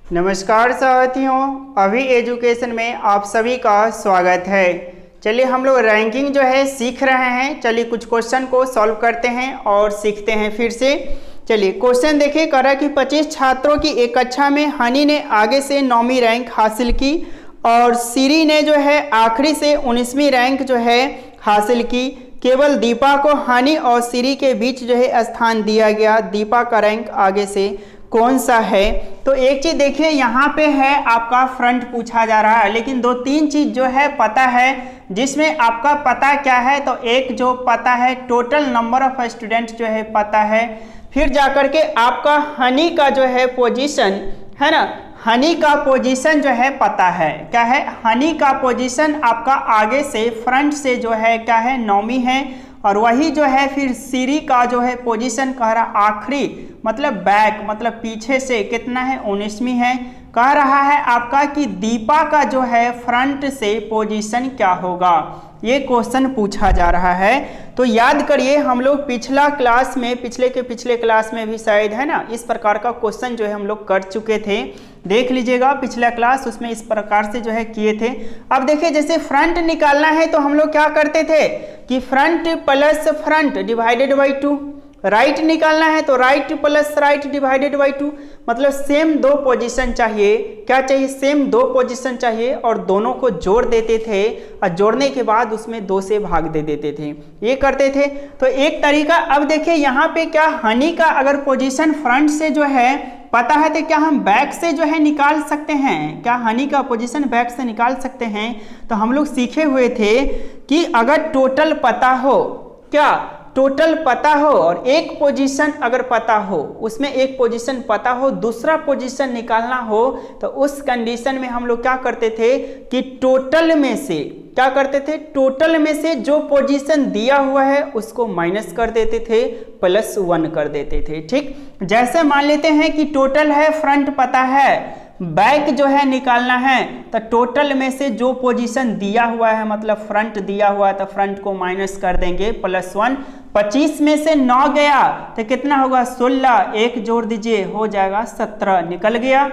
नमस्कार साथियों, अभी एजुकेशन में आप सभी का स्वागत है। चलिए हम लोग रैंकिंग जो है सीख रहे हैं। चलिए कुछ क्वेश्चन को सॉल्व करते हैं और सीखते हैं फिर से। चलिए क्वेश्चन देखिए, कह रहा है कि 25 छात्रों की एक कक्षा में हनी ने आगे से 9वीं रैंक हासिल की और सीरी ने जो है आखिरी से 19वीं रैंक जो है हासिल की। केवल दीपा को हनी और सीरी के बीच जो है स्थान दिया गया। दीपा का रैंक आगे से कौन सा है? तो एक चीज देखिए, यहाँ पे है आपका फ्रंट पूछा जा रहा है, लेकिन दो तीन चीज जो है पता है, जिसमें आपका पता क्या है? तो एक जो पता है टोटल नंबर ऑफ स्टूडेंट जो है पता है। फिर जाकर के आपका हनी का जो है पोजीशन है ना, हनी का पोजीशन जो है पता है। क्या है? हनी का पोजीशन आपका आगे से फ्रंट से जो है क्या है, 9वीं है। और वही जो है फिर सीरी का जो है पोजीशन कह रहा आखिरी मतलब बैक मतलब पीछे से कितना है, 19वीं है। कह रहा है आपका कि दीपा का जो है फ्रंट से पोजीशन क्या होगा, ये क्वेश्चन पूछा जा रहा है। तो याद करिए, हम लोग पिछला क्लास में पिछले क्लास में भी शायद है ना इस प्रकार का क्वेश्चन जो है हम लोग कर चुके थे। देख लीजिएगा पिछला क्लास, उसमें इस प्रकार से जो है किए थे। अब देखिए, जैसे फ्रंट निकालना है तो हम लोग क्या करते थे कि front plus front divided by 2। Right निकालना है तो right plus right divided by 2, मतलब सेम दो पोजीशन चाहिए। क्या चाहिए? सेम दो पोजीशन चाहिए और दोनों को जोड़ देते थे और जोड़ने के बाद उसमें 2 से भाग दे देते थे, ये करते थे। तो एक तरीका। अब देखिए यहाँ पे क्या हनी का अगर पोजीशन फ्रंट से जो है पता है तो क्या हम बैक से जो है निकाल सकते हैं? क्या हनी का पोजीशन बैक से निकाल सकते हैं? तो हम लोग सीखे हुए थे कि अगर टोटल पता हो, क्या टोटल पता हो और एक पोजीशन अगर पता हो, उसमें एक पोजीशन पता हो, दूसरा पोजीशन निकालना हो, तो उस कंडीशन में हम लोग क्या करते थे कि टोटल में से क्या करते थे, टोटल में से जो पोजीशन दिया हुआ है उसको माइनस कर देते थे, +1 कर देते थे। ठीक, जैसे मान लेते हैं कि टोटल है, फ्रंट पता है, बैक जो है निकालना है, तो टोटल में से जो पोजीशन दिया हुआ है मतलब फ्रंट दिया हुआ है तो फ्रंट को माइनस कर देंगे +1। 25 में से 9 गया तो कितना होगा, 16। 1 जोड़ दीजिए, हो जाएगा 17, निकल गया।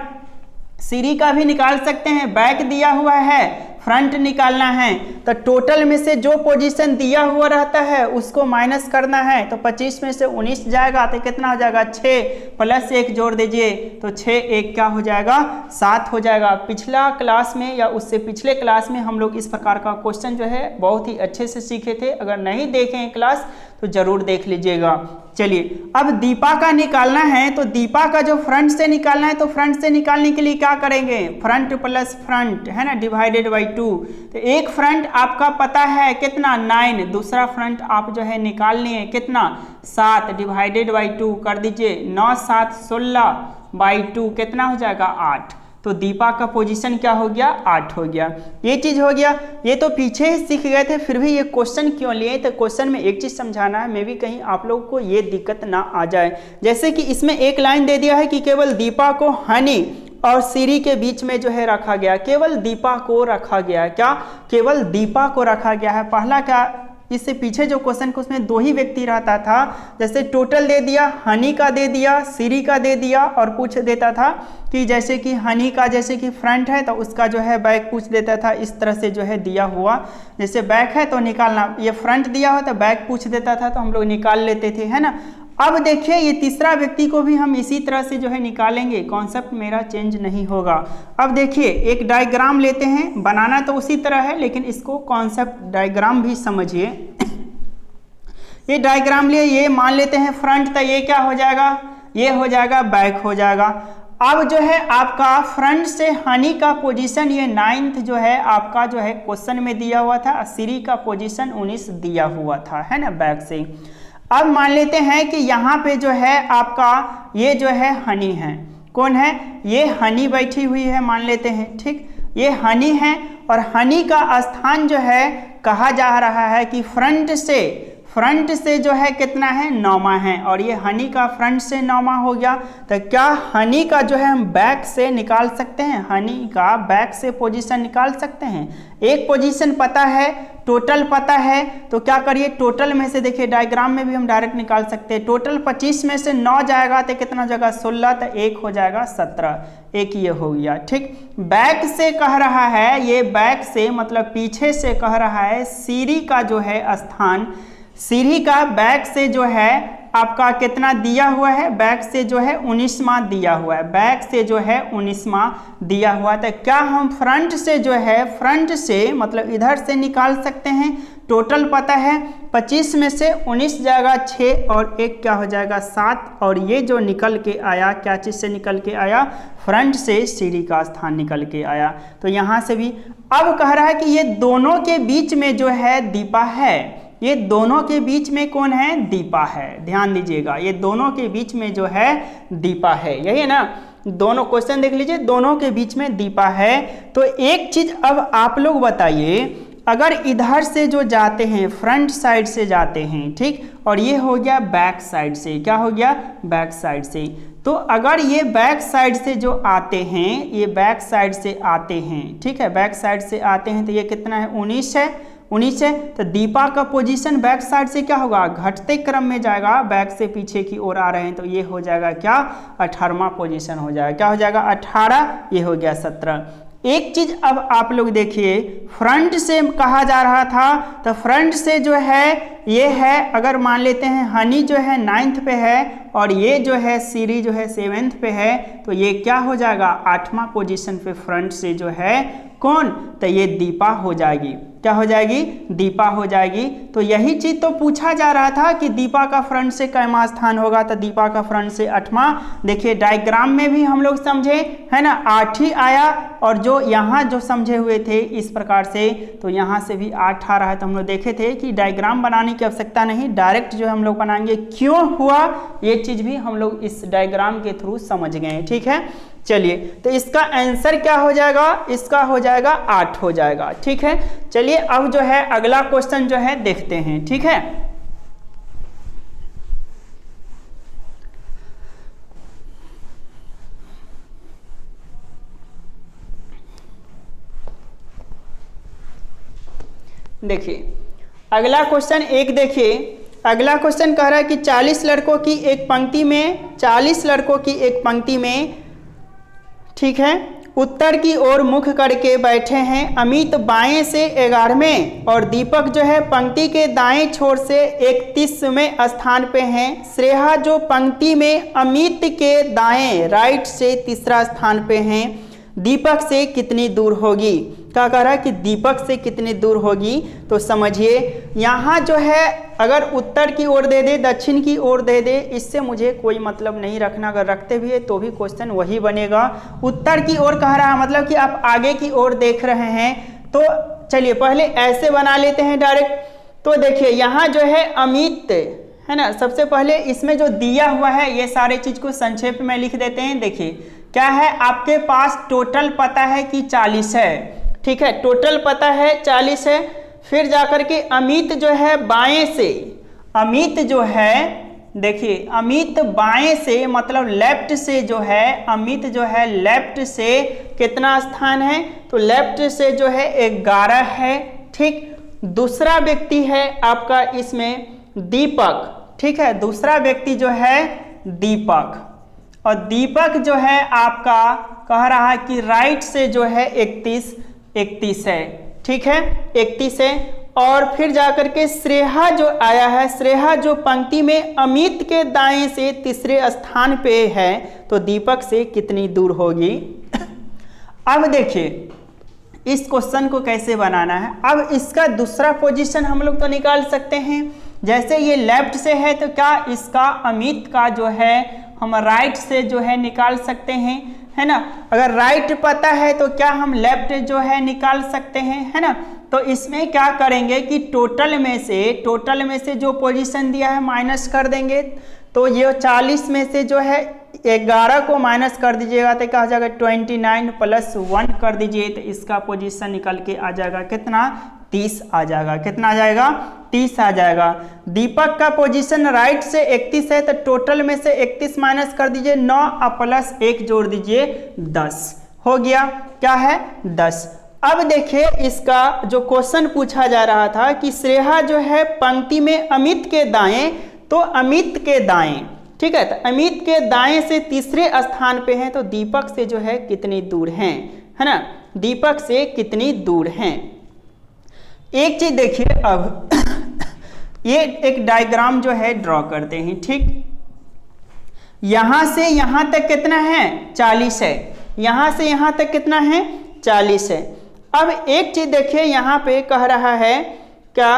सीरी का भी निकाल सकते हैं, बैक दिया हुआ है, फ्रंट निकालना है, तो टोटल में से जो पोजीशन दिया हुआ रहता है उसको माइनस करना है। तो 25 में से 19 जाएगा तो कितना हो जाएगा, 6 + 1 जोड़ दीजिए तो 6 1 क्या हो जाएगा, 7 हो जाएगा। पिछला क्लास में या उससे पिछले क्लास में हम लोग इस प्रकार का क्वेश्चन जो है बहुत ही अच्छे से सीखे थे। अगर नहीं देखे हैं क्लास तो जरूर देख लीजिएगा। चलिए अब दीपा का निकालना है, तो दीपा का जो फ्रंट से निकालना है, तो फ्रंट से निकालने के लिए क्या करेंगे, फ्रंट प्लस फ्रंट है ना डिवाइडेड बाई 2। तो एक फ्रंट आपका पता है कितना, 9, दूसरा फ्रंट आप जो है निकाल लिए कितना, 7 डिवाइडेड बाई 2 कर दीजिए, 9 7 16 बाई 2 कितना हो जाएगा, 8। तो दीपा का पोजीशन क्या हो गया, 8 हो गया। ये चीज हो गया। ये तो पीछे ही सीख गए थे, फिर भी ये क्वेश्चन क्यों लिए? तो क्वेश्चन में एक चीज समझाना है, मे भी कहीं आप लोगों को ये दिक्कत ना आ जाए। जैसे कि इसमें एक लाइन दे दिया है कि केवल दीपा को हनी और सीरी के बीच में जो है रखा गया, केवल दीपा को रखा गया। क्या? केवल दीपा को रखा गया है। पहला क्या, इससे पीछे जो क्वेश्चन को उसमें 2 ही व्यक्ति रहता था, जैसे टोटल दे दिया, हनी का दे दिया, सीरी का दे दिया और पूछ देता था कि जैसे कि हनी का जैसे कि फ्रंट है तो उसका जो है बैक पूछ देता था। इस तरह से जो है दिया हुआ, जैसे बैक है तो निकालना, ये फ्रंट दिया हुआ तो बैक पूछ देता था तो हम लोग निकाल लेते थे, है ना। अब देखिए ये तीसरा व्यक्ति को भी हम इसी तरह से जो है निकालेंगे, कॉन्सेप्ट मेरा चेंज नहीं होगा। अब देखिए एक डायग्राम लेते हैं, बनाना तो उसी तरह है लेकिन इसको कॉन्सेप्ट डायग्राम भी समझिए। ये डायग्राम लिए, ये मान लेते हैं फ्रंट, तो ये क्या हो जाएगा, ये हो जाएगा बैक हो जाएगा। अब जो है आपका फ्रंट से हनी का पोजीशन ये 9th जो है आपका जो है क्वेश्चन में दिया हुआ था, सीरी का पोजीशन 19 दिया हुआ था, है ना, बैक से। अब मान लेते हैं कि यहाँ पे जो है आपका ये जो है हनी है, कौन है, ये हनी बैठी हुई है मान लेते हैं। ठीक, ये हनी है और हनी का स्थान जो है कहा जा रहा है कि फ्रंट से जो है कितना है, 9वां है, और ये हनी का फ्रंट से 9वां हो गया। तो क्या हनी का जो है हम बैक से निकाल सकते हैं, हनी का बैक से पोजीशन निकाल सकते हैं? एक पोजीशन पता है टोटल पता है तो क्या करिए, टोटल में से देखिए डायग्राम में भी हम डायरेक्ट निकाल सकते हैं। टोटल 25 में से 9 जाएगा तो कितना जगह 16, तो 1 हो जाएगा 17, एक ये हो गया। ठीक, बैक से कह रहा है, ये बैक से मतलब पीछे से कह रहा है सीढ़ी का जो है स्थान, सीढ़ी का बैक से जो है आपका कितना दिया हुआ है, बैक से जो है 19वां दिया हुआ है, बैक से जो है 19वां दिया हुआ है। तो क्या हम फ्रंट से जो है, फ्रंट से मतलब इधर से निकाल सकते हैं? टोटल पता है 25 में से 19 जाएगा 6 और 1 क्या हो जाएगा 7, और ये जो निकल के आया क्या चीज़ से निकल के आया, फ्रंट से सीढ़ी का स्थान निकल के आया। तो यहाँ से भी अब कह रहा है कि ये दोनों के बीच में जो है दीपा है, ये दोनों के बीच में कौन है, दीपा है। ध्यान दीजिएगा, ये दोनों के बीच में जो है दीपा है, यही है ना। दोनों क्वेश्चन देख लीजिए, दोनों के बीच में दीपा है। तो एक चीज अब आप लोग बताइए, अगर इधर से जो जाते हैं फ्रंट साइड से जाते हैं, ठीक, और ये हो गया बैक साइड से, क्या हो गया, बैक साइड से। तो अगर ये बैक साइड से जो आते हैं, ये बैक साइड से आते हैं, ठीक है, बैक साइड से आते हैं, तो ये कितना है 19 है, 19 है। तो दीपा का पोजीशन बैक साइड से क्या होगा, घटते क्रम में जाएगा, बैक से पीछे की ओर आ रहे हैं, तो ये हो जाएगा क्या, 18वां पोजीशन हो जाएगा, क्या हो जाएगा 18, ये हो गया 17। एक चीज अब आप लोग देखिए, फ्रंट से कहा जा रहा था, तो फ्रंट से जो है ये है, अगर मान लेते हैं हनी जो है 9th पे है और ये जो है सीरी जो है 7th पे है, तो ये क्या हो जाएगा 8वां पोजीशन पे फ्रंट से जो है कौन, तो ये दीपा हो जाएगी, क्या हो जाएगी, दीपा हो जाएगी। तो यही चीज तो पूछा जा रहा था कि दीपा का फ्रंट से कैमा स्थान होगा, तो दीपा का फ्रंट से 8वां। देखिए डायग्राम में भी हम लोग समझे है ना, 8 ही आया, और जो यहाँ जो समझे हुए थे इस प्रकार से, तो यहाँ से भी 8 आ रहा है। तो हम लोग देखे थे कि डायग्राम बनाने की आवश्यकता नहीं, डायरेक्ट जो हम लोग बनाएंगे। क्यों हुआ ये चीज भी हम लोग इस डायग्राम के थ्रू समझ गए, ठीक है। चलिए, तो इसका आंसर क्या हो जाएगा, इसका हो जाएगा 8 हो जाएगा, ठीक है। चलिए अब जो है अगला क्वेश्चन जो है देखते हैं, ठीक है। देखिए अगला क्वेश्चन एक, देखिए अगला क्वेश्चन कह रहा है कि 40 लड़कों की एक पंक्ति में, 40 लड़कों की एक पंक्ति में, ठीक है, उत्तर की ओर मुख करके बैठे हैं। अमित बाएं से 11वें और दीपक जो है पंक्ति के दाएं छोर से 31वें स्थान पे हैं। श्रेया जो पंक्ति में अमित के दाएं राइट से 3रा स्थान पे हैं, दीपक से कितनी दूर होगी। क्या कह रहा है कि दीपक से कितनी दूर होगी। तो समझिए यहाँ जो है अगर उत्तर की ओर दे दे, दक्षिण की ओर दे दे, इससे मुझे कोई मतलब नहीं रखना। अगर रखते भी है तो भी क्वेश्चन वही बनेगा। उत्तर की ओर कह रहा है मतलब कि आप आगे की ओर देख रहे हैं। तो चलिए पहले ऐसे बना लेते हैं डायरेक्ट। तो देखिए यहाँ जो है अमित है ना, सबसे पहले इसमें जो दिया हुआ है ये सारे चीज को संक्षेप में लिख देते हैं। देखिए क्या है, आपके पास टोटल पता है कि 40 है, ठीक है, टोटल पता है 40 है। फिर जाकर के अमित जो है बाएं से, अमित जो है देखिए अमित बाएं से मतलब लेफ्ट से जो है, अमित जो है लेफ्ट से कितना स्थान है, तो लेफ्ट से जो है 11 है, ठीक। दूसरा व्यक्ति है आपका इसमें दीपक, ठीक है, दूसरा व्यक्ति जो है दीपक, और दीपक जो है आपका कह रहा है कि राइट से जो है 31 है, ठीक है, 31 है। और फिर जाकर के श्रेया जो आया है, श्रेया जो पंक्ति में अमित के दाएं से 3रे स्थान पे है, तो दीपक से कितनी दूर होगी। अब देखिए इस क्वेश्चन को कैसे बनाना है। अब इसका दूसरा पोजीशन हम लोग तो निकाल सकते हैं। जैसे ये लेफ्ट से है तो क्या इसका अमित का जो है हम राइट से जो है निकाल सकते हैं, है ना। अगर राइट पता है तो क्या हम लेफ्ट जो है निकाल सकते हैं, है ना। तो इसमें क्या करेंगे कि टोटल में से जो पोजीशन दिया है माइनस कर देंगे। तो ये 40 में से जो है 11 को माइनस कर दीजिएगा तो क्या हो जाएगा 29 + 1 कर दीजिए, तो इसका पोजीशन निकल के आ जाएगा कितना, 30 आ जाएगा। कितना आ जाएगा, 30 आ जाएगा। दीपक का पोजीशन राइट से 31 है, तो टोटल में से 31 माइनस कर दीजिए, 9 + 1 जोड़ दीजिए 10 हो गया, क्या है 10। अब देखिए इसका जो क्वेश्चन पूछा जा रहा था कि श्रेया जो है पंक्ति में अमित के दाएं, तो अमित के दाएं, ठीक है, तो अमित के दाएं से तीसरे स्थान पे हैं, तो दीपक से जो है कितनी दूर हैं, है ना, दीपक से कितनी दूर हैं। एक चीज देखिए, अब ये एक डायग्राम जो है ड्रॉ करते हैं, ठीक, यहां से यहां तक कितना है 40 है, यहां से यहां तक कितना है 40 है। अब एक चीज देखिए यहां पे कह रहा है क्या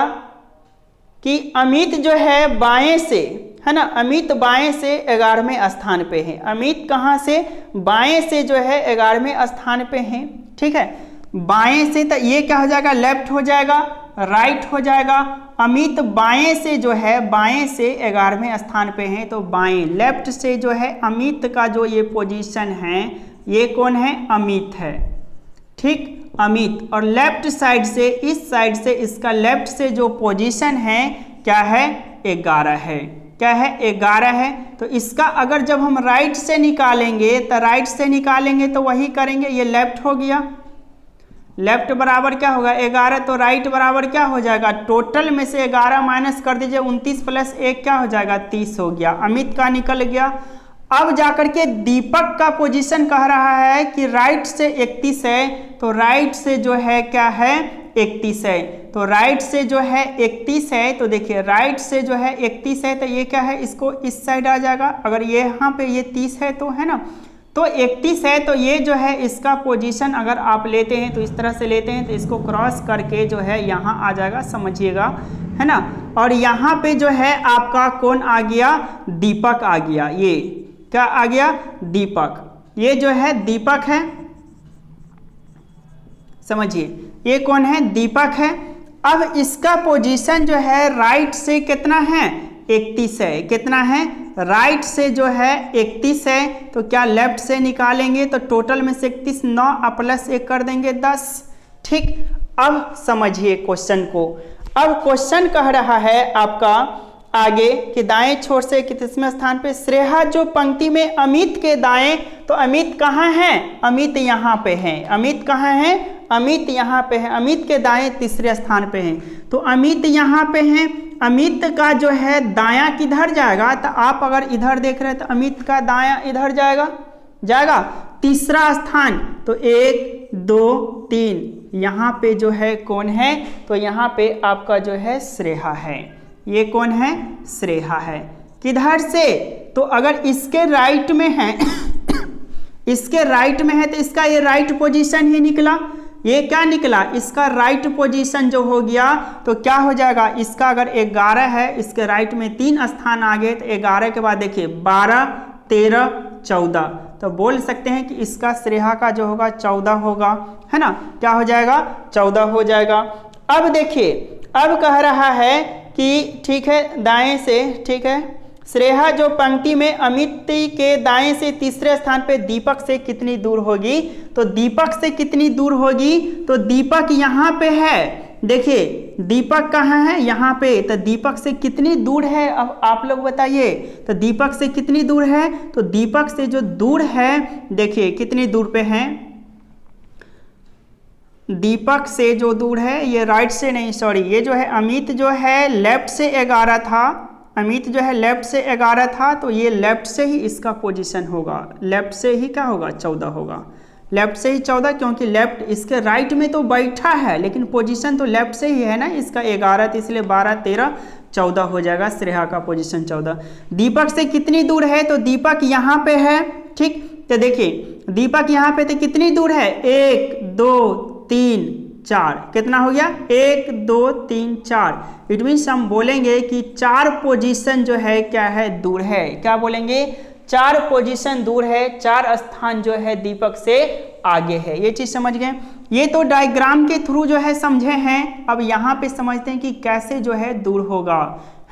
कि अमित जो है बाएं से, है ना, अमित बाएं से 11वें स्थान पे है, अमित कहां से, बाएं से जो है 11वें स्थान पे है, ठीक है, बाएं से, तो ये क्या हो जाएगा, लेफ्ट हो जाएगा, राइट हो जाएगा। अमित बाएं से जो है, बाएं से 11वें स्थान पे है, तो बाएं, लेफ्ट से जो है अमित का जो ये पोजीशन है, ये कौन है, अमित है, ठीक, अमित, और लेफ्ट साइड से, इस साइड से इसका लेफ्ट से जो पोजीशन है क्या है, 11 है, क्या है, 11 है। तो इसका अगर जब हम राइट से निकालेंगे, तो राइट से निकालेंगे तो वही करेंगे, ये लेफ्ट हो गया, लेफ्ट बराबर क्या होगा 11, तो राइट बराबर क्या हो जाएगा, टोटल में से 11 माइनस कर दीजिए, 29 प्लस 1 क्या हो जाएगा 30 हो गया, अमित का निकल गया। अब जाकर के दीपक का पोजीशन कह रहा है कि राइट से 31 है, तो राइट से जो है क्या है 31 है, तो राइट से जो है 31 है, तो देखिए राइट से जो है 31 है, तो ये क्या है, इसको इस साइड आ जाएगा, अगर ये यहाँ पे ये 30 है तो, है ना, तो 31 है, तो ये जो है इसका पोजीशन अगर आप लेते हैं तो इस तरह से लेते हैं, तो इसको क्रॉस करके जो है यहाँ आ जाएगा, समझिएगा, है ना, और यहाँ पे जो है आपका कौन आ गया, दीपक आ गया, ये क्या आ गया, दीपक, ये जो है दीपक है, समझिए, ये कौन है, दीपक है। अब इसका पोजीशन जो है राइट से कितना है 31 है, कितना है, राइट से जो है 31 है, तो क्या लेफ्ट से निकालेंगे, तो टोटल में से 31, 9 प्लस 1 कर देंगे 10, ठीक। अब समझिए क्वेश्चन को, अब क्वेश्चन कह रहा है आपका आगे कि दाएं छोर से कितने स्थान पे, श्रेया जो पंक्ति में अमित के दाएं, तो अमित कहाँ है, अमित यहाँ पे है, अमित कहाँ है, अमित यहाँ पे है, अमित के दाएं तीसरे स्थान पे हैं, तो अमित यहाँ पे हैं, अमित का जो है दायां किधर जाएगा, तो आप अगर इधर देख रहे हैं तो अमित का दायां इधर जाएगा, जाएगा तीसरा स्थान, तो 1 2 3, यहाँ पे जो है कौन है, तो यहाँ पे आपका जो है श्रेया है, ये कौन है, श्रेया है, किधर से, तो अगर इसके राइट में है इसके राइट में है, तो इसका ये राइट पोजीशन ही निकला, ये क्या निकला, इसका राइट पोजीशन जो हो गया, तो क्या हो जाएगा, इसका अगर 11 है, इसके राइट में 3 स्थान आ गए, तो 11 के बाद देखिए 12 13 14, तो बोल सकते हैं कि इसका श्रेया का जो होगा 14 होगा, है ना, क्या हो जाएगा 14 हो जाएगा। अब देखिए, अब कह रहा है कि ठीक है दाएं से, ठीक है, श्रेया जो पंक्ति में अमित के दाएं से तीसरे स्थान पे दीपक से कितनी दूर होगी, तो दीपक से कितनी दूर होगी, तो दीपक यहाँ पे है, देखिए दीपक कहाँ है, यहाँ पे, तो दीपक से कितनी दूर है, अब आप लोग बताइए, तो दीपक से कितनी दूर है, तो दीपक से जो दूर है, देखिए कितनी दूर पे है, दीपक से जो दूर है, ये राइट से नहीं, सॉरी, ये जो है अमित जो है लेफ्ट से 11 था, अमित जो है लेफ्ट से 11 था, तो ये लेफ्ट से ही इसका पोजीशन होगा, लेफ्ट से ही क्या होगा 14 होगा, लेफ्ट से ही 14, क्योंकि लेफ्ट इसके राइट में तो बैठा है, लेकिन पोजीशन तो लेफ्ट से ही है ना, इसका 11, तो इसलिए 12 13 14 हो जाएगा, श्रेया का पोजीशन 14। दीपक से कितनी दूर है, तो दीपक यहाँ पे है, ठीक, तो देखिए दीपक यहाँ पे तो कितनी दूर है, 1 2 3 4, कितना हो गया 1 2 3 4, इट मीन्स हम बोलेंगे कि 4 पोजीशन जो है क्या है, दूर है, क्या बोलेंगे, 4 पोजीशन दूर है, 4 स्थान जो है दीपक से आगे है, ये चीज समझ गए। ये तो डायग्राम के थ्रू जो है समझे हैं, अब यहाँ पे समझते हैं कि कैसे जो है दूर होगा,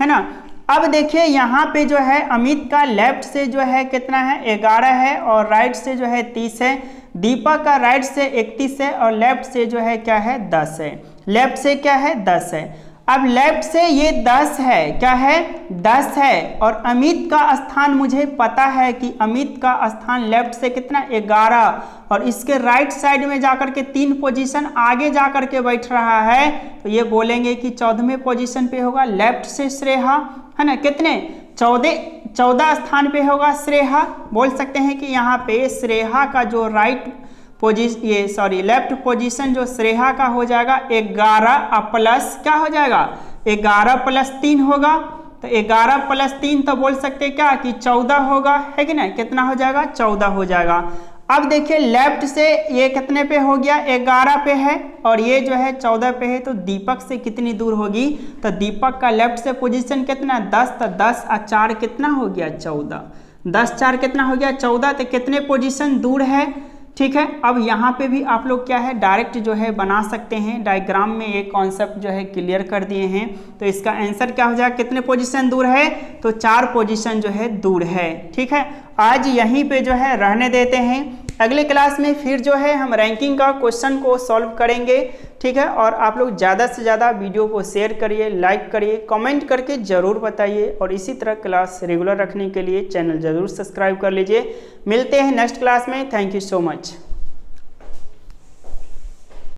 है ना। अब देखिए यहाँ पे जो है अमित का लेफ्ट से जो है कितना है 11 है, और राइट से जो है 30 है, दीपक का राइट से 31 है, और लेफ्ट से जो है क्या है 10 है, लेफ्ट से क्या है 10 है। अब लेफ्ट से ये 10 है, क्या है 10 है, और अमित का स्थान मुझे पता है कि अमित का स्थान लेफ्ट से कितना 11, और इसके राइट साइड में जाकर के 3 पोजीशन आगे जाकर के बैठ रहा है, तो ये बोलेंगे कि 14वें पोजीशन पे होगा लेफ्ट से श्रेया, है ना। कितने 14 स्थान पे होगा श्रेया। बोल सकते हैं कि यहाँ पे श्रेया का जो लेफ्ट पोजीशन जो श्रेया का हो जाएगा 11 प्लस क्या हो जाएगा 11 + 3 होगा, तो 11 + 3 तो बोल सकते हैं क्या कि 14 होगा, है कि नहीं। कितना हो जाएगा 14 हो जाएगा। अब देखिए लेफ्ट से ये कितने पे हो गया 11 पे है, और ये जो है 14 पे है, तो दीपक से कितनी दूर होगी, तो दीपक का लेफ्ट से पोजीशन कितना 10, तो 10 और 4 कितना हो गया 14, 10 4 कितना हो गया 14, तो कितने पोजीशन दूर है, ठीक है। अब यहाँ पे भी आप लोग क्या है डायरेक्ट जो है बना सकते हैं, डायग्राम में ये कॉन्सेप्ट जो है क्लियर कर दिए हैं। तो इसका आंसर क्या हो जाएगा, कितने पोजीशन दूर है, तो 4 पोजीशन जो है दूर है, ठीक है। आज यहीं पे जो है रहने देते हैं, अगले क्लास में फिर जो है हम रैंकिंग का क्वेश्चन को सॉल्व करेंगे, ठीक है। और आप लोग ज़्यादा से ज़्यादा वीडियो को शेयर करिए, लाइक करिए, कमेंट करके ज़रूर बताइए, और इसी तरह क्लास रेगुलर रखने के लिए चैनल ज़रूर सब्सक्राइब कर लीजिए। मिलते हैं नेक्स्ट क्लास में। Thank you so much.